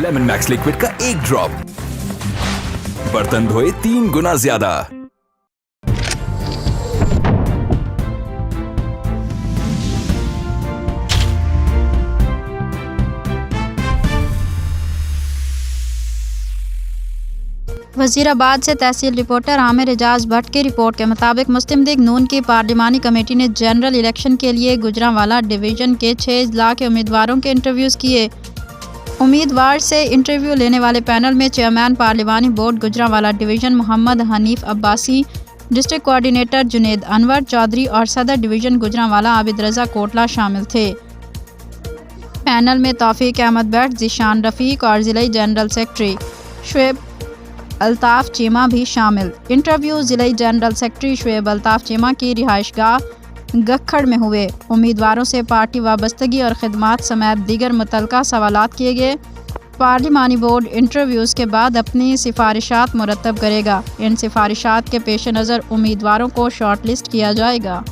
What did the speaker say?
Lemon max liquid का एक drop, बर्तन धोए 3 गुना ज्यादा। वजीराबाद से तहसील रिपोर्टर आमिर एजाज भट्ट की रिपोर्ट के मुताबिक मुस्लिम लीग नून की पार्लिमानी कमेटी ने जनरल इलेक्शन के लिए गुजरांवाला डिवीज़न के 6 अजला के उम्मीदवारों के इंटरव्यूज़ किए। उम्मीदवार से इंटरव्यू लेने वाले पैनल में चेयरमैन पार्लिमानी board Gujranwala division Mohammad Hanif Abbasi, district coordinator Junaid Anwar Chaudhry और सदर डिवीज़न गुजरांवाला आबिद रज़ा कोटला शामिल थे। पैनल में तौफीक अहमद भट्ट, ज़ीशान रफ़ीक और ज़िला जनरल सेक्रेटरी शुएब अल्ताफ़ चीमा भी शामिल। इंटरव्यू ज़िला जनरल सेक्रेटरी शुएब अल्ताफ़ चीमा की रिहाइशगाह गखड़ में हुए। उम्मीदवारों से पार्टी वाबस्तगी और खिदमात समेत दीगर मुतल्लिका सवालात किए गए। पार्लिमानी बोर्ड इंटरव्यूज़ के बाद अपनी सिफारिशात मुरतब करेगा। इन सिफारिशात के पेश नज़र उम्मीदवारों को शॉर्ट लिस्ट किया जाएगा।